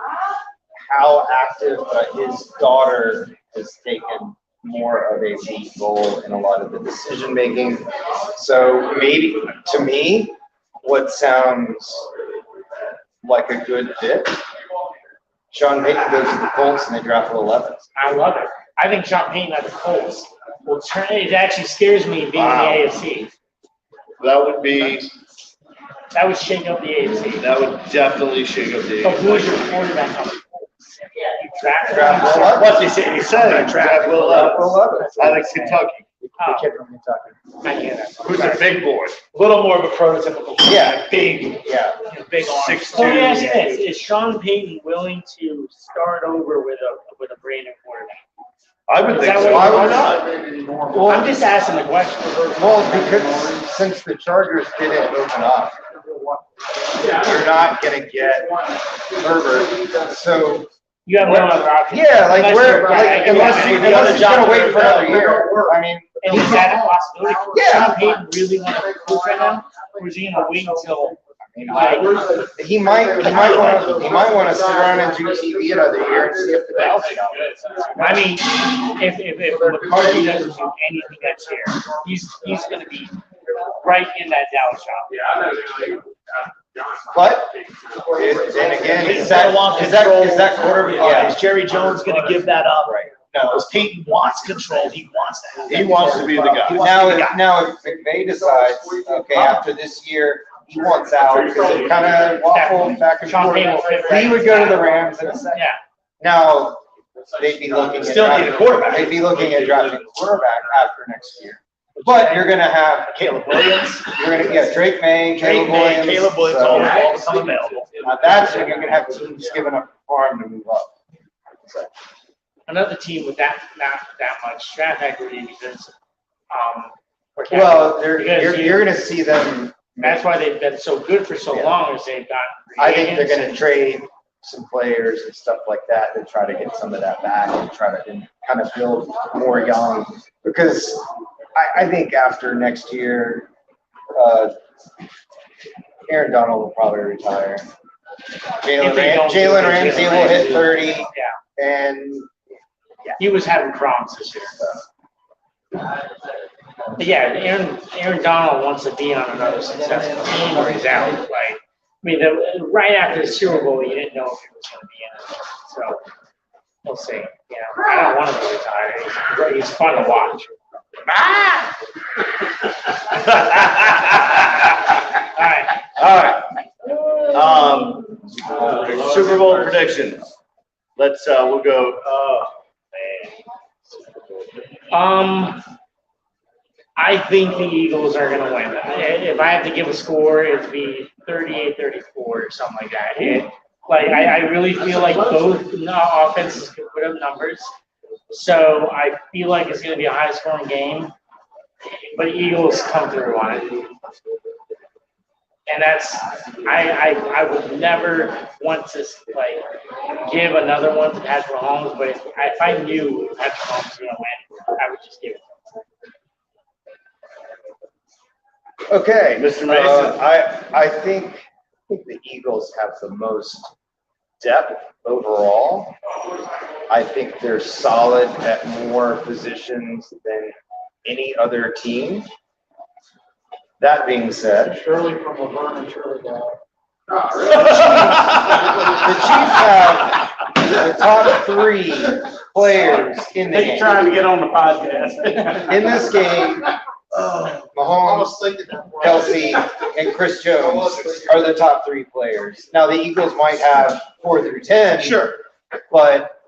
how active, but his daughter has taken more of a lead role in a lot of the decision making. So maybe, to me, what sounds like a good fit, Sean Payton goes to the Colts and they draft for 11th. I love it. I think Sean Payton at the Colts will turn. It actually scares me being Wow. in the AFC. That would be, That would shake up the AFC. that would definitely shake up the. But who's your quarterback on the Colts? You draft Draft Will Levis. What they say, he said, draft Will Draft Will Levis. Levis. I like Kentucky. the kid from Kentucky. I hear that. Who's a big boy? A little more of a prototypical. Yeah. Big, Yeah. big arm. 6'2". So let me ask you this: is Sean Payton willing to start over with a brand new quarterback? I would think Is that so. what- Why not? Well, I'm just asking the question. Well, because since the Chargers didn't open up, you're not gonna get Herbert. So You have no other option. yeah, like Unless we're you're- like unless he's gonna wait for another year. I mean, And is that a possibility? Yeah. Sean Payton really want to coach right now, or is he gonna wait until like? he might want to sit around and do TV another year and see if the ball's out. I mean, if McCarthy doesn't do anything next year, he's gonna be right in that Dallas shop. Yeah, I know. But and again, is that quarterback? Yeah. Is Jerry Jones gonna give that up? Right. No, because Peyton wants control. He wants to have. He wants to be the guy. Now, if McVay decides, okay, after this year, he wants out, because it kind of waffled back and Sean forth. Payton will fit right He would go to the Rams in a second. Yeah. Now, they'd be looking at Still need a quarterback. They'd be looking at drafting a quarterback after next year. But you're gonna have Caleb Williams. Drake May, Caleb Williams so- all become available. Now that's when you're gonna have teams giving up the farm to move up. Another team with not that much draft equity because Well, Because you're gonna see them. that's why they've been so good for so Yeah. long is they've got. I think they're gonna trade some players and stuff like that to try to get some of that back and try to kind of build more young. Because I think after next year, Aaron Donald will probably retire. If they don't do Jalen it, Ramsey Jalen will hit Ramsey. 30, Yeah, and he was having problems this year. But yeah, Aaron Donald wants to be on another successful team or he's out. Like, I mean, right after the Super Bowl, you didn't know if he was going to be in it. So we'll see. You know, I don't want him to retire. He's fun to watch. All right. Super Bowl predictions. We'll go, I think the Eagles are going to win. If I have to give a score, it'd be 38-34 or something like that. I really feel like both offenses can put up numbers. So I feel like it's going to be a high-scoring game. But Eagles come through on it. And that's, I would never want to, give another one to Patrick Mahomes. But if I knew Patrick Mahomes was going to win, I would just give it to him. Okay. Mr. Mason. I think the Eagles have the most depth overall. I think they're solid at more positions than any other team. That being said, Shirley from Laverne and Shirley down. the Chiefs have the top 3 players in the game. Trying to get on the podcast. In this game, Mahomes, Kelsey, and Chris Jones are the top 3 players. Now, the Eagles might have 4 through 10. Sure. But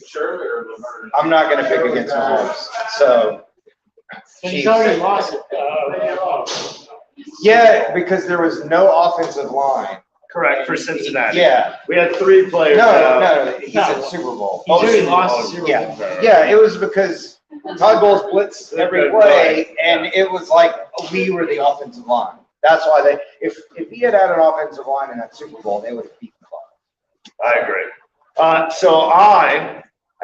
Shirley or I'm not going to pick against Mahomes. So, He's already lost it. yeah, because there was no offensive line. Correct, for Cincinnati. Yeah. We had 3 players. No, he's in Super Bowl. He's already lost the Super Bowl. Yeah, it was because Todd Bowles blitzed every play, and it was like we were the offensive line. That's why if he had an offensive line in that Super Bowl, they would have beaten the Bucs. I agree. So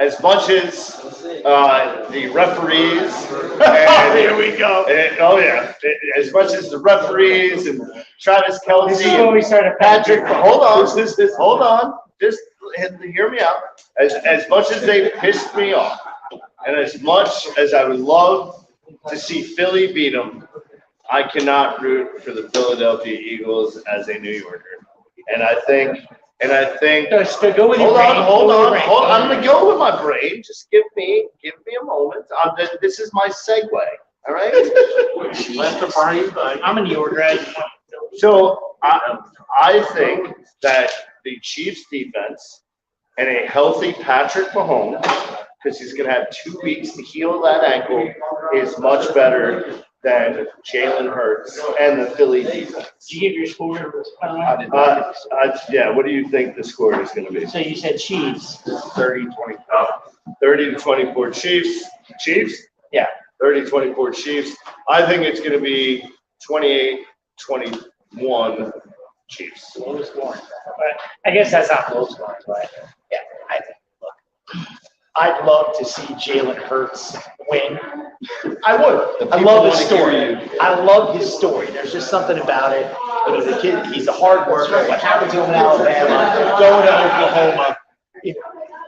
as much as the referees, and Here we go. as much as the referees and Travis Kelce, This is when we started Patrick, hold on, just hear me out. As much as they pissed me off, and as much as I would love to see Philly beat them, I cannot root for the Philadelphia Eagles as a New Yorker. And I think. So go with your brain. Hold on. I'm gonna go with my brain. Just give me a moment. This is my segue. All right. Let the party, but I'm a New Yorker. So I think that the Chiefs defense and a healthy Patrick Mahomes, because he's gonna have 2 weeks to heal that ankle, is much better than Jalen Hurts and the Philly defense. Did you give your score? Yeah, what do you think the score is going to be? So you said Chiefs. 30-24. 30-24 Chiefs. Chiefs? Yeah. 30-24 Chiefs. I think it's going to be 28-21 Chiefs. Low scoring. But I guess that's not low scoring, but Yeah, I think, look, I'd love to see Jalen Hurts win. I would. I love his story. I love his story. There's just something about it. The kid, he's a hard worker. What happened to him in Alabama, going to Oklahoma,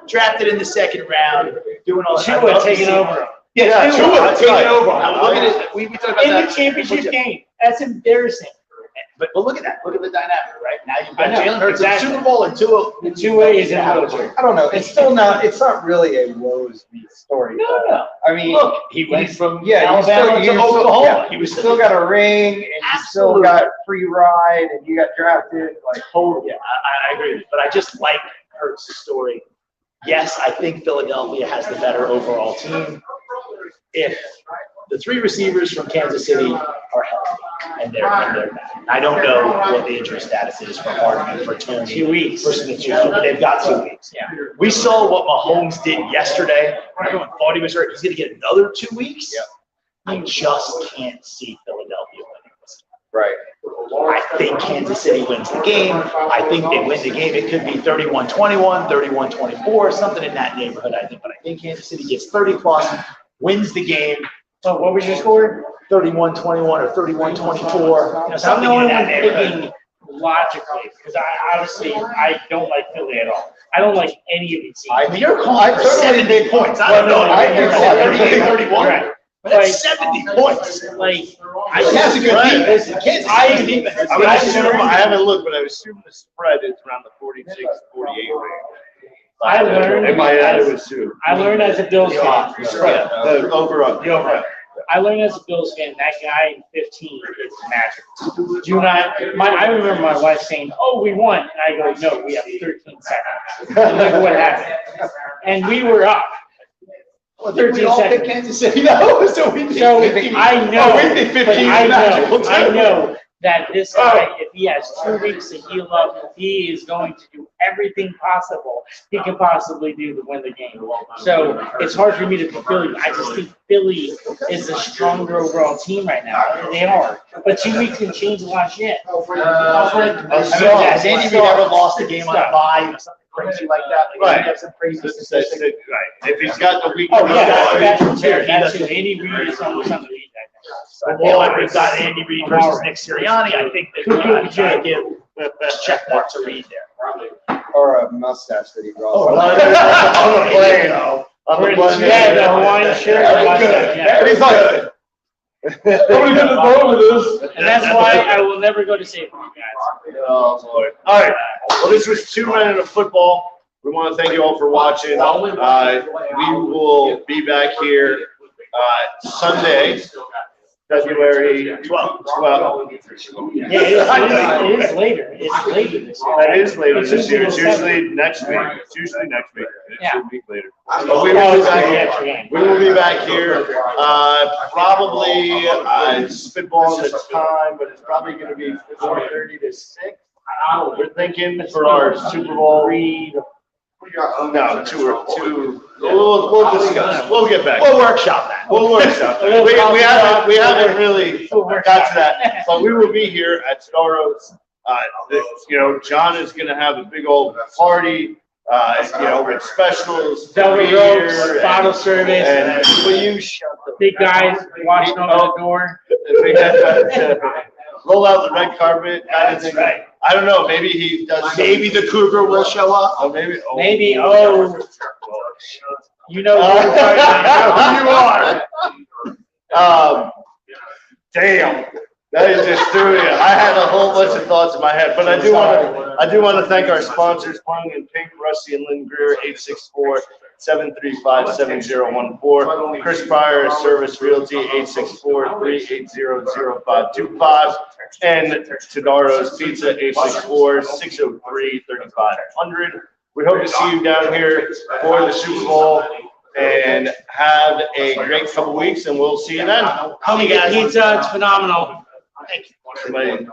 drafted in the 2nd round, doing all that. Tua taking over. Yeah, Tua taking over. Look at it. We talked about In that. the championship game. That's embarrassing. But look at that. Look at the dynamic, right? Now you've I got know, Jalen Hurts in the exactly. Super Bowl and Tua. The 2-way is in the wheelchair. I don't know. It's not really a woes me story. No. I mean, Look, he went from yeah, Alabama to Oklahoma. He was still got a ring, and you still Absolutely. got free ride, and you got drafted. Like, Totally. Yeah, I agree with you. But I just like Hurts' story. Yes, I think Philadelphia has the better overall team. If the 3 receivers from Kansas City are healthy and they're back. I don't know what the injury status is for Hardman, for Tony. 2 weeks. For Smith-Schuster, but they've got 2 weeks. Yeah. We saw what Mahomes did yesterday. Everyone thought he was hurt. He's going to get another 2 weeks. Yeah. I just can't see Philadelphia winning this. right. I think Kansas City wins the game. I think they win the game. It could be 31-21, 31-24, something in that neighborhood, I think. But I think Kansas City gets 30+, wins the game. So what was your score? 31-21 or 31-24. I'm Something the only in that one neighborhood. thinking logically, because I don't like Philly at all. I don't like any of these teams. I mean, you're calling for 70 points. I don't know. I You're agree. 38-31. Right. But that's 70 points. Like, Kansas is a good defense. Kansas I- City's defense is I good. would assume, I haven't looked, but I would assume the spread is around the 46-48 range. I learned. In my head, it was 2. I learned as a Bills fan. The over. I learned as a Bills fan that guy in 15 is magic. Do not. I remember my wife saying, "Oh, we won," and I go, "No, we have 13 seconds." And look what happened. And we were up. Well, did we 13 all pick seconds. Kansas City though? So we picked So 15. I know, Oh, we picked 15 but I magical, know, too. I know that this guy, if he has 2 weeks to heal up, he is going to do everything possible he can possibly do to win the game. So it's hard for me to pick Philly. I just think Philly is a stronger overall team right now. They are. But 2 weeks can change a lot of shit. Has Andy Reid ever lost a game on a bye or something crazy like that? Like, Right. he has some crazy Right. statistic. If he's got the week. Oh, yeah, that's He true. That's doesn't- true. Andy Reid is something to beat that Well, we've got Andy Reid versus Nick Sirianni. I think that we gotta give a check mark to Reid there. Or a mustache that he draws. Oh, On the plane. On the plane. Yeah, the Hawaiian shirt. Yeah. He's like, Nobody gonna go with this. And that's why I will never go to safety, guys. Oh, Lord. All right. Well, this was 2 minutes of football. We want to thank you all for watching. We will be back here Sunday, February 12th. Yeah, it is later. It's later this year. It is later this year. It's the 7th. usually next week. It's usually next week. It's Yeah. a week later. But we will be back here. We will be back here. Probably spitballing the time, but it's probably going to be 4:30 to 6. We're thinking for our Super Bowl. No, two. We'll discuss. We'll get back. we'll workshop that. We'll workshop. We haven't really got to that, but we will be here at Staros. John is gonna have a big old party, with specials. Double beer ropes, bottle service, and Will you shut the? big guys watching over the door. we have to roll out the red carpet. That's right. I don't know. Maybe he does. Maybe the Cougar will show up. Oh, maybe. Oh. Maybe, you know who You are. Damn. That is just threw you. I had a whole bunch of thoughts in my head, but I do want to thank our sponsors, Pung and Pink, Rusty and Lynn Greer, 864-735-7014. Chris Pryor, Service Realty, 864-380-0525. And Tadaro's Pizza, 864-603-3500. We hope to see you down here for the Super Bowl. And have a great couple weeks, and we'll see you then. Come and get pizza, it's phenomenal. Somebody-